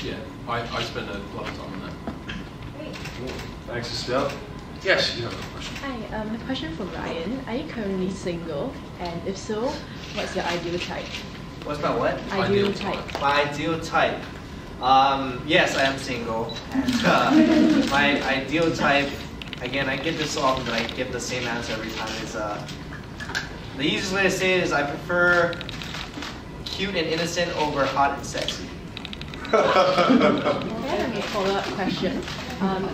yeah, I spend a lot of time on that. Great. Thanks, Estelle. Yes, you have a question. Hi, a question for Ryan. Are you currently single? And if so, what's your ideal type? What's my what? Ideal type. My ideal type. Yes, I am single. And my ideal type, again, I get this often, but I get the same answer every time. It's the easiest way to say it is I prefer cute and innocent over hot and sexy. Okay, I have a follow-up question.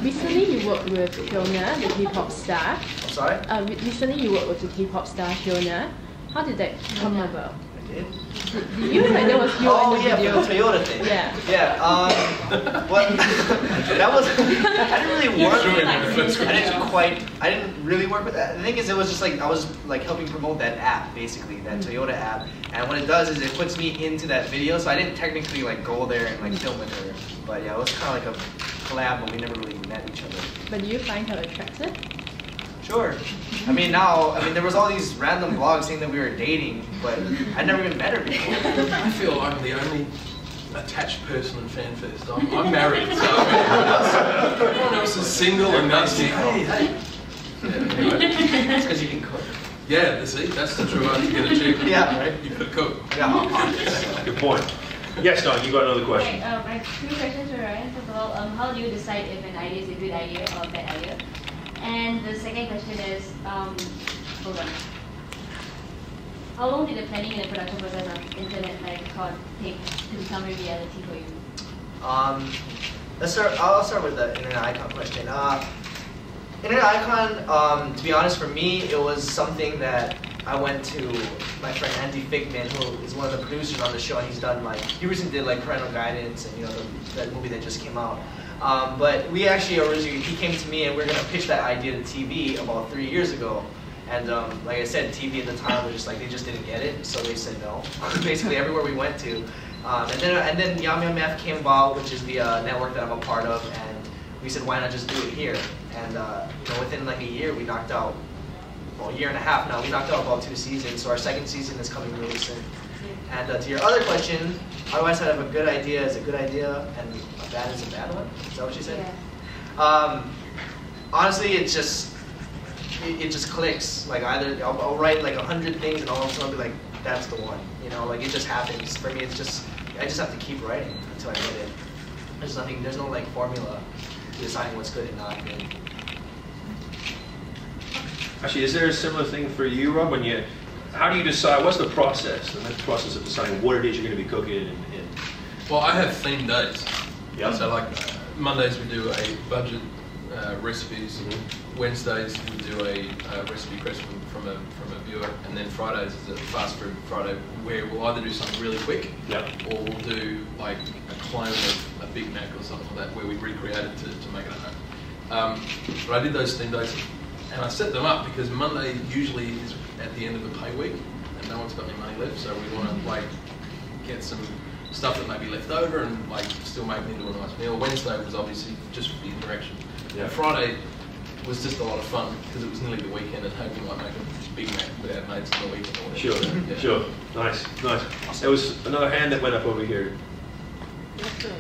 Recently you worked with Fiona, the K-pop star. I'm sorry? Recently you worked with the K-pop star Fiona. How did that come about? I did? Did you? Like, that was you in the video. For the Toyota thing. Yeah. Yeah. What? That was. I didn't really work. I didn't really work with that. The thing is, it was just like I was like helping promote that app, basically that Toyota app. And what it does is it puts me into that video. So I didn't technically like go there and like film with her. But yeah, it was kind of like a collab, but we never really met each other. But do you find her attractive? Sure. I mean, there was all these random blogs saying that we were dating, but I never even met her before. I feel like I'm the only attached person in FanFest. I'm married, so everyone else is single and nasty. Hey. Yeah, anyway. It's because you can cook. Yeah, see, that's the true answer to get a chick. Yeah, right? You could cook. Yeah. Good point. Yes, Don, you got another question. Okay, I have two questions for Ryan. First of all, how do you decide if an idea is a good idea or a bad idea? And the second question is, hold on. How long did the planning and the production process of Internet Icon take to become a reality for you? I'll start with the Internet Icon question. Internet Icon, to be honest, for me, it was something that I went to my friend Andy Figman, who is one of the producers on the show, and he recently did like Parental Guidance and that movie that just came out. But we actually he came to me and we were gonna pitch that idea to TV about 3 years ago. And like I said, TV at the time was just like, they just didn't get it, so they said no. Basically everywhere we went to. And then Yum Yum Math came about, which is the network that I'm a part of, and we said, why not just do it here? And within like a year, we knocked out, well, a year and a half now, we knocked out about 2 seasons, so our second season is coming really soon. And to your other question, how do I decide if a good idea is a good idea and a bad is a bad one? Is that what you said? Yeah. Honestly, it just clicks. Like either I'll write like 100 things and all of a sudden I'll be like, that's the one. Like it just happens. For me, I just have to keep writing until I get it. There's no like formula to deciding what's good and not good. Actually, is there a similar thing for you, Rob? How do you decide, what's the process of deciding what it is you're going to be cooking? Well, I have themed days. Yeah. So like Mondays we do a budget recipes. Mm-hmm. Wednesdays we do a recipe request from a viewer, and then Fridays is a fast food Friday where we'll either do something really quick, or we'll do like a clone of a Big Mac or something like that where we recreate it to make it at home. But I did those themed days, and I set them up because Monday usually is at the end of the pay week, and no one's got any money left, so we want to like get some stuff that may be left over and like still make it into a nice meal. Wednesday was obviously just for the interaction. Yeah. And Friday was just a lot of fun because it was nearly the weekend and hoping I make a Big Mac with our mates on the weekend or whatever. Sure, yeah. Sure. Nice. There was another hand that went up over here.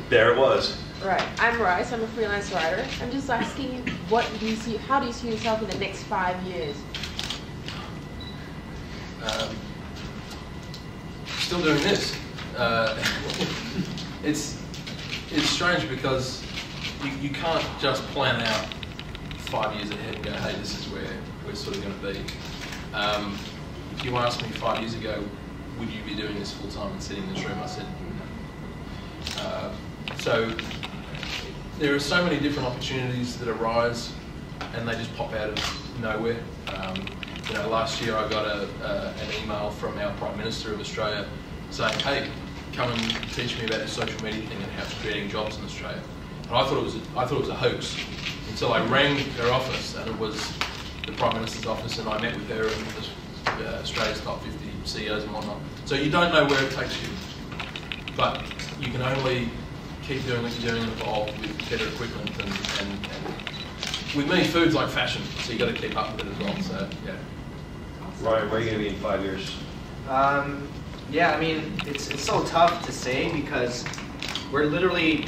There it was. Right. I'm Rice. I'm a freelance writer. I'm just asking, how do you see yourself in the next 5 years? Still doing this. It's strange because you can't just plan out 5 years ahead and go, hey, this is where we're sort of going to be. If you asked me 5 years ago, would you be doing this full time and sitting in this room? I said no. So there are so many different opportunities that arise, and they just pop out of nowhere. Last year I got an email from our Prime Minister of Australia saying, hey, come and teach me about the social media thing and how it's creating jobs in Australia. And I thought it was a hoax until I rang her office, and it was the Prime Minister's office, and I met with her and Australia's top 50 CEOs and whatnot. So you don't know where it takes you, but you can only keep doing what you're doing and evolve with better equipment and with me, food's like fashion, so you got to keep up with it as well. So yeah. Ryan, where are you going to be in 5 years? Yeah, I mean, it's so tough to say because we're literally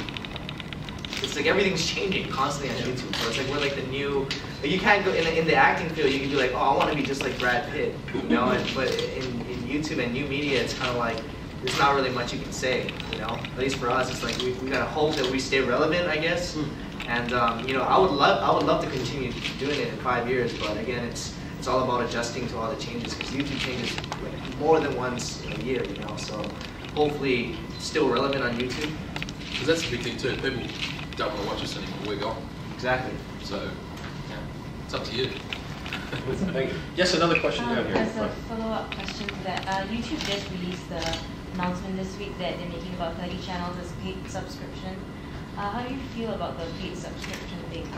it's like everything's changing constantly on YouTube. So it's like we're like the new. Like you can't go in the acting field. You can be like, oh, I want to be just like Brad Pitt, you know. But in YouTube and new media, it's kind of like there's not really much you can say, you know. At least for us, it's like we gotta hope that we stay relevant, I guess. And you know, I would love to continue doing it in 5 years. But again, it's all about adjusting to all the changes because YouTube changes like more than once a year, you know. So hopefully, still relevant on YouTube. Because that's the big thing too. People don't want to watch us anymore. We're gone. Exactly. So yeah, it's up to you. Thank you. Yes, another question down here. As a follow-up question to that, YouTube just released the announcement this week that they're making about 30 channels as paid subscription. How do you feel about the paid subscription thing?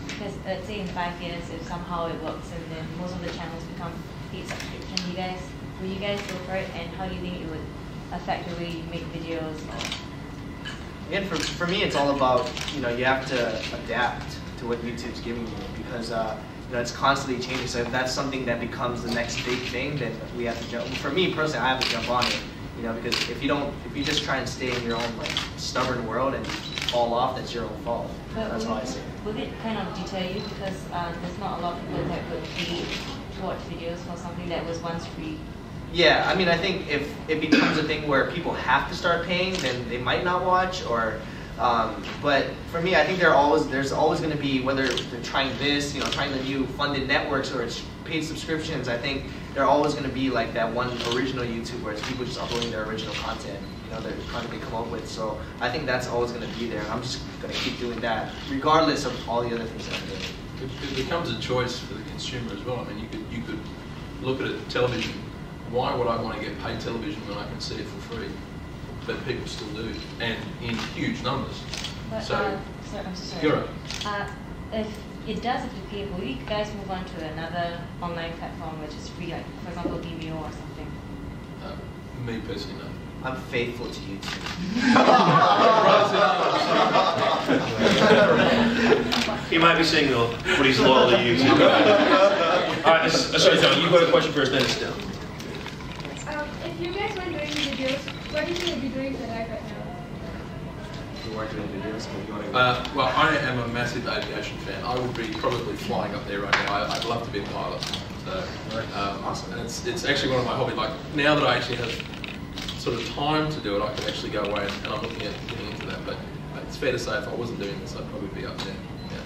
Because let's say in 5 years, if somehow it works and then most of the channels become paid subscription, will you guys go for it? And how do you think it would affect the way you make videos? Again, for me, it's all about, you know, you have to adapt to what YouTube's giving you because you know, it's constantly changing. So if that's something that becomes the next big thing, then we have to jump. For me personally, I have to jump on it, you know, because if you just try and stay in your own like stubborn world and fall off, that's your own fault. But that's how I see it. Would it kind of deter you because there's not a lot of people that would pay to watch videos for something that was once free? Yeah, I mean, I think if it becomes a thing where people have to start paying, then they might not watch. Or, but for me, I think there's always going to be, whether they're trying this, you know, trying the new funded networks or it's paid subscriptions. I think they're always going to be like that one original YouTube where it's people just uploading their original content, you know, the content they come up with. So I think that's always going to be there, and I'm just going to keep doing that, regardless of all the other things that I'm doing. It becomes a choice for the consumer as well. I mean, you could look at it, television. Why would I want to get paid television when I can see it for free? But people still do, and in huge numbers. But, So, I'm so sorry. you're right. If it does have to pay, will you guys move on to another online platform which is free, like for example Vimeo or something? Me personally, no. I'm faithful to YouTube. He might be single, but he's loyal to YouTube. All right, sorry, John, you got a question first, then it's down. If you guys weren't doing videos, what do you think you'd be doing for life right now? You weren't doing videos, but you want to. Well, I am a massive aviation fan. I would be probably flying up there right now. I'd love to be a pilot. So, Awesome. And it's actually one of my hobbies. Like now that I actually have sort of time to do it, I could actually go away and I'm looking at getting into that. But it's fair to say if I wasn't doing this, I'd probably be up there. Yeah.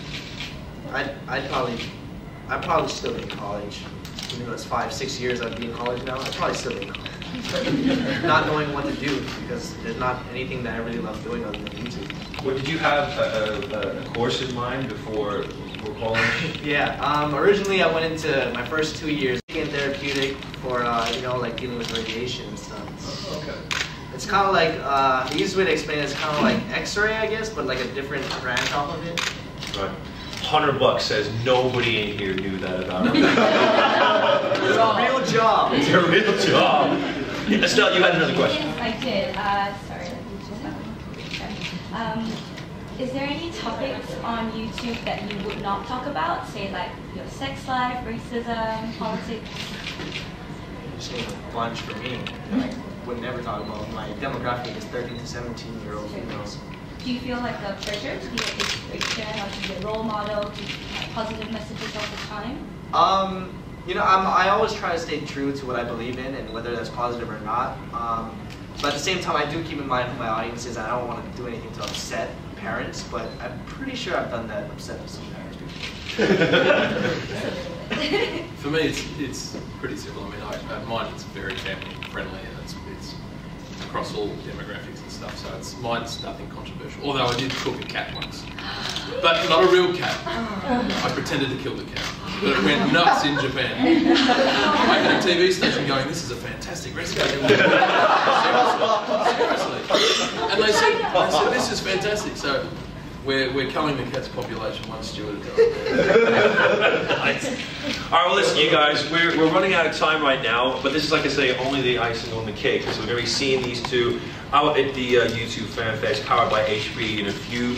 I'd probably still be in college. Even though it's 5-6 years I'd be in college now, I'd probably still be in college. Not knowing what to do because there's not anything that I really love doing other than YouTube. Well, did you have a course in mind before college? Yeah. Originally I went into my first 2 years in therapeutic for you know, like dealing with radiation and stuff. Oh, okay. It's kind of like the easiest way to explain it is kind of like X-ray, I guess, but like a different branch off of it. Right. $100 says nobody in here knew that about it. It's a real job. It's a real job. Estelle, you had another question. Yes, I did. Sorry, let me just is there any topics on YouTube that you would not talk about? Say like your sex life, racism, politics? Just name a bunch for me. I would never talk about. My demographic is 13 to 17-year-old females. Do you feel like a pressure to be an inspiration or to be a role model, to have positive messages all the time? You know, I always try to stay true to what I believe in, and whether that's positive or not. But at the same time, I do keep in mind who my audience is. I don't want to do anything to upset parents, but I'm pretty sure I've done that, upset some parents before. For me, it's pretty simple. I mean, mine is very family friendly, and it's across all demographics and stuff. So mine's nothing controversial. Although I did cook a cat once, but not a real cat. I pretended to kill the cat, but it went nuts in Japan. I had a TV station going, "This is a fantastic recipe." Seriously. And they said, "This is fantastic." So we're culling the cat's population one steward at a time. Nice. All right, well, listen, you guys, we're running out of time right now, but this is, like I say, only the icing on the cake. So we're going to be seeing these two out at the YouTube FanFest, powered by HP, in a few,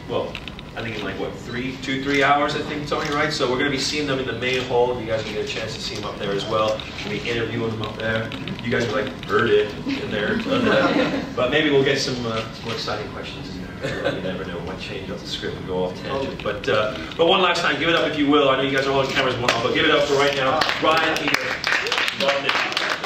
well, I think in like what, 3 hours, I think, Tony, right? So we're going to be seeing them in the main hall. You guys will get a chance to see them up there as well. We'll be interviewing them up there. You guys are like, heard it in there. But maybe we'll get some more exciting questions in there. You never know, might change up the script and go off tangent. But one last time, give it up if you will. I know you guys are holding cameras one off, but give it up for right now. Ryan, Higa. Love it.